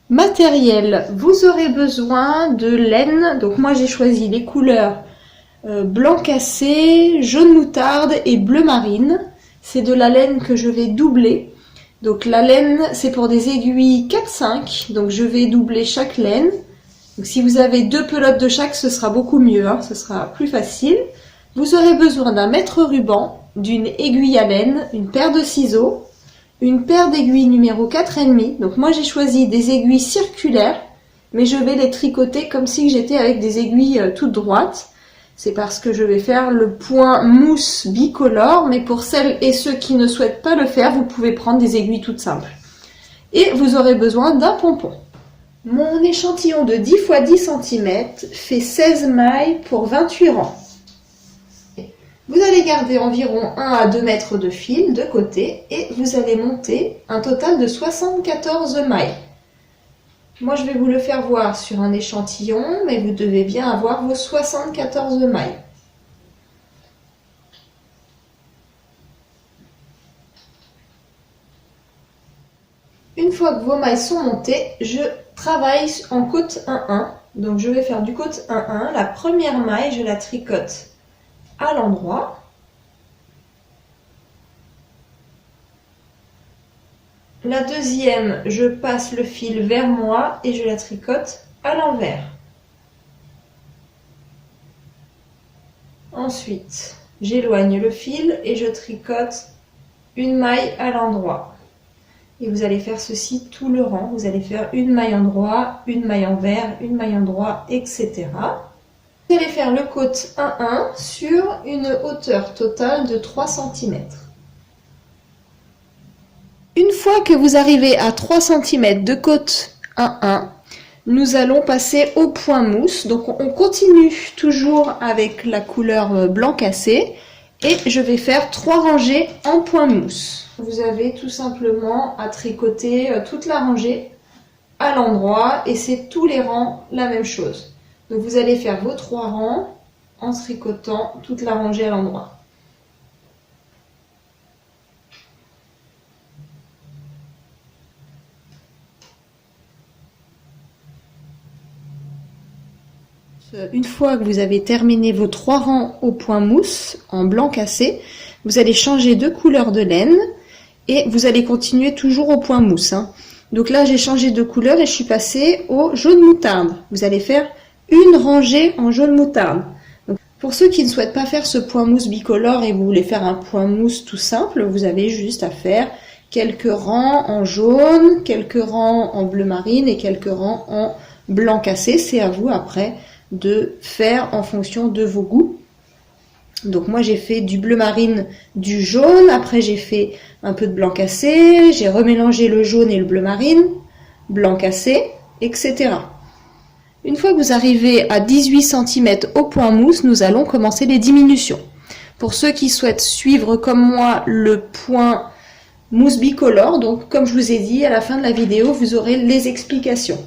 Matériel, vous aurez besoin de laine. Donc moi j'ai choisi les couleurs blanc cassé, jaune moutarde et bleu marine. C'est de la laine que je vais doubler. Donc la laine c'est pour des aiguilles 4-5. Donc je vais doubler chaque laine. Donc si vous avez 2 pelotes de chaque, ce sera beaucoup mieux, hein, ce sera plus facile. Vous aurez besoin d'un mètre ruban, d'une aiguille à laine, une paire de ciseaux, une paire d'aiguilles numéro 4,5. Donc moi j'ai choisi des aiguilles circulaires, mais je vais les tricoter comme si j'étais avec des aiguilles toutes droites. C'est parce que je vais faire le point mousse bicolore, mais pour celles et ceux qui ne souhaitent pas le faire, vous pouvez prendre des aiguilles toutes simples. Et vous aurez besoin d'un pompon. Mon échantillon de 10 x 10 cm fait 16 mailles pour 28 rangs. Vous allez garder environ 1 à 2 mètres de fil de côté et vous allez monter un total de 74 mailles. Moi je vais vous le faire voir sur un échantillon, mais vous devez bien avoir vos 74 mailles. Une fois que vos mailles sont montées, je travaille en côte 1-1. Donc je vais faire du côte 1-1. La première maille, je la tricote à l'endroit. La deuxième, je passe le fil vers moi et je la tricote à l'envers. Ensuite, j'éloigne le fil et je tricote une maille à l'endroit. Et vous allez faire ceci tout le rang. Vous allez faire une maille endroit, une maille envers, une maille endroit, etc. Vous allez faire le côte 1-1 sur une hauteur totale de 3 cm. Une fois que vous arrivez à 3 cm de côte 1-1, nous allons passer au point mousse. Donc on continue toujours avec la couleur blanc cassé et je vais faire 3 rangées en point mousse. Vous avez tout simplement à tricoter toute la rangée à l'endroit et c'est tous les rangs la même chose. Donc vous allez faire vos 3 rangs en tricotant toute la rangée à l'endroit. Une fois que vous avez terminé vos 3 rangs au point mousse en blanc cassé, vous allez changer de couleur de laine et vous allez continuer toujours au point mousse. Donc là j'ai changé de couleur et je suis passée au jaune moutarde. Vous allez faire une rangée en jaune moutarde. Donc, pour ceux qui ne souhaitent pas faire ce point mousse bicolore et vous voulez faire un point mousse tout simple, vous avez juste à faire quelques rangs en jaune, quelques rangs en bleu marine et quelques rangs en blanc cassé. C'est à vous après de faire en fonction de vos goûts. Donc moi j'ai fait du bleu marine, du jaune, après j'ai fait un peu de blanc cassé, j'ai remélangé le jaune et le bleu marine, blanc cassé, etc. Une fois que vous arrivez à 18 cm au point mousse, nous allons commencer les diminutions. Pour ceux qui souhaitent suivre comme moi le point mousse bicolore, donc comme je vous ai dit, à la fin de la vidéo, vous aurez les explications.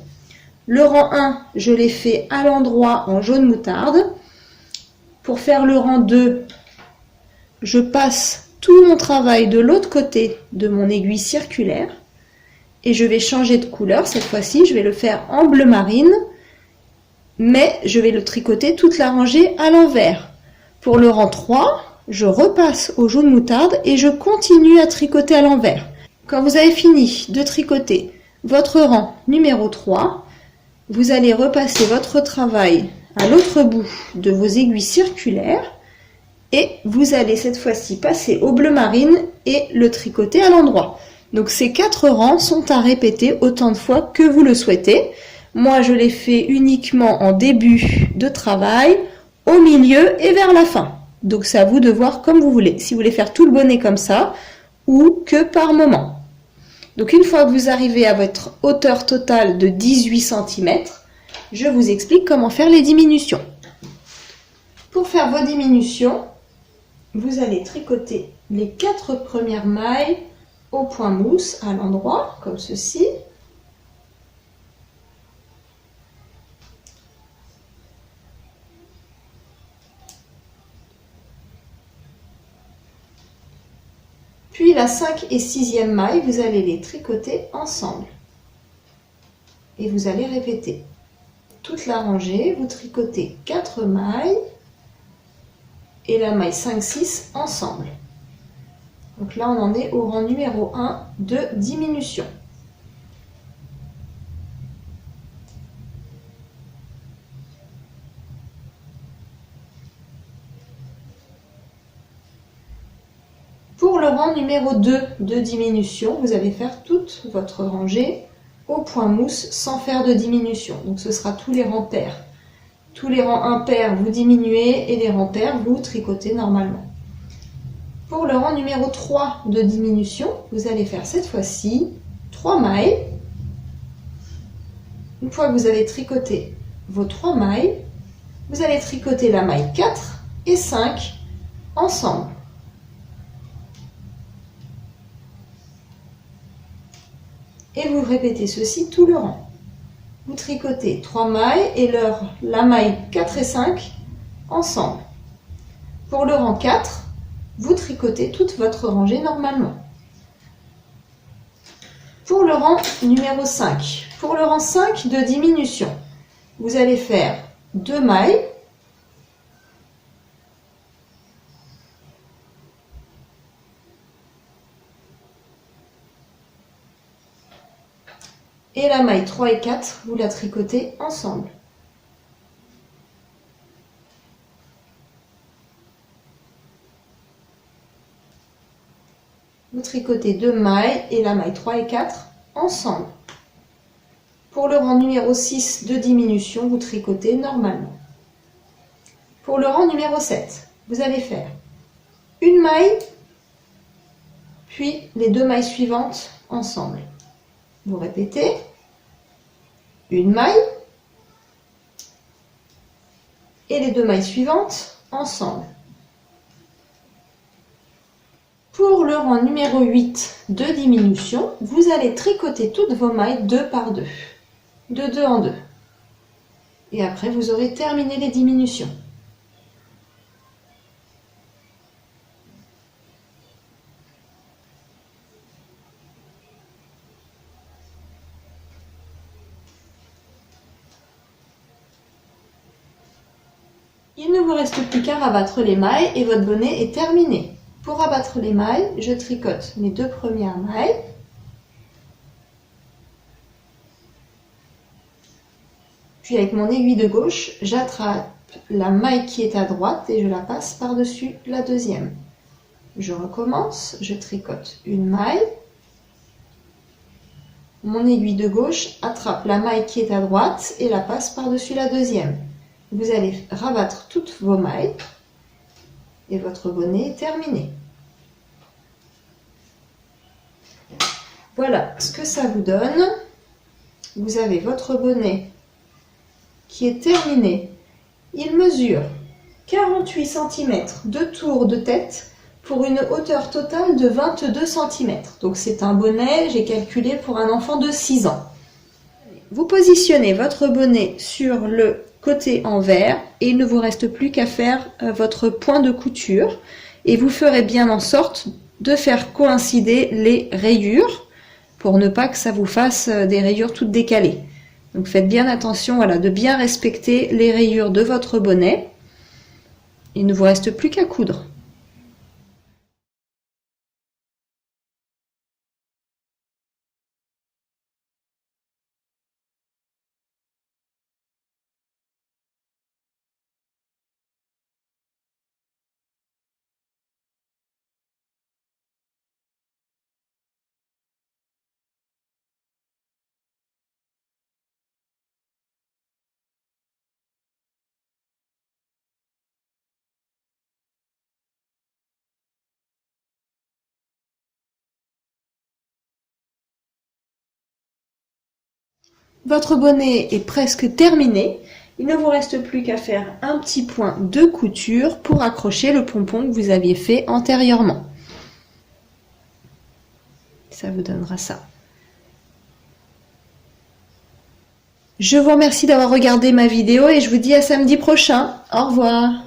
Le rang 1, je l'ai fait à l'endroit en jaune moutarde. Pour faire le rang 2, je passe tout mon travail de l'autre côté de mon aiguille circulaire et je vais changer de couleur. Cette fois-ci, je vais le faire en bleu marine, mais je vais le tricoter toute la rangée à l'envers. Pour le rang 3, je repasse au jaune moutarde et je continue à tricoter à l'envers. Quand vous avez fini de tricoter votre rang numéro 3, vous allez repasser votre travail à l'autre bout de vos aiguilles circulaires et vous allez cette fois-ci passer au bleu marine et le tricoter à l'endroit. Donc ces 4 rangs sont à répéter autant de fois que vous le souhaitez. Moi je les fais uniquement en début de travail, au milieu et vers la fin. Donc c'est à vous de voir comme vous voulez. Si vous voulez faire tout le bonnet comme ça ou que par moment. Donc une fois que vous arrivez à votre hauteur totale de 18 cm, je vous explique comment faire les diminutions. Pour faire vos diminutions, vous allez tricoter les 4 premières mailles au point mousse à l'endroit, comme ceci. Puis la 5 et 6e maille, vous allez les tricoter ensemble. et vous allez répéter toute la rangée. Vous tricotez 4 mailles et la maille 5-6 ensemble. Donc là, on en est au rang numéro 1 de diminution. Pour le rang numéro 2 de diminution, vous allez faire toute votre rangée au point mousse sans faire de diminution. Donc ce sera tous les rangs pairs. Tous les rangs impairs, vous diminuez et les rangs pairs, vous tricotez normalement. Pour le rang numéro 3 de diminution, vous allez faire cette fois-ci 3 mailles. Une fois que vous avez tricoté vos 3 mailles, vous allez tricoter la maille 4 et 5 ensemble. Et vous répétez ceci tout le rang. Vous tricotez 3 mailles et la maille 4 et 5 ensemble. Pour le rang 4, vous tricotez toute votre rangée normalement. Pour le rang numéro 5, pour le rang 5 de diminution, vous allez faire 2 mailles. Et la maille 3 et 4, vous la tricotez ensemble. Vous tricotez 2 mailles et la maille 3 et 4 ensemble. Pour le rang numéro 6 de diminution, vous tricotez normalement. Pour le rang numéro 7, vous allez faire une maille, puis les 2 mailles suivantes ensemble. Vous répétez une maille et les 2 mailles suivantes ensemble. Pour le rang numéro 8 de diminution, vous allez tricoter toutes vos mailles 2 par 2, de 2 en 2. Et après, vous aurez terminé les diminutions. Il ne vous reste plus qu'à rabattre les mailles et votre bonnet est terminé. Pour rabattre les mailles, je tricote mes 2 premières mailles. Puis avec mon aiguille de gauche, j'attrape la maille qui est à droite et je la passe par-dessus la deuxième. Je recommence, je tricote une maille. Mon aiguille de gauche attrape la maille qui est à droite et la passe par-dessus la deuxième. Vous allez rabattre toutes vos mailles et votre bonnet est terminé. Voilà ce que ça vous donne. Vous avez votre bonnet qui est terminé. Il mesure 48 cm de tour de tête pour une hauteur totale de 22 cm. Donc c'est un bonnet, j'ai calculé, pour un enfant de 6 ans. Vous positionnez votre bonnet sur le côté envers et il ne vous reste plus qu'à faire votre point de couture et vous ferez bien en sorte de faire coïncider les rayures pour ne pas que ça vous fasse des rayures toutes décalées. Donc faites bien attention, voilà, de bien respecter les rayures de votre bonnet. Il ne vous reste plus qu'à coudre. Votre bonnet est presque terminé. Il ne vous reste plus qu'à faire un petit point de couture pour accrocher le pompon que vous aviez fait antérieurement. Ça vous donnera ça. Je vous remercie d'avoir regardé ma vidéo et je vous dis à samedi prochain. Au revoir.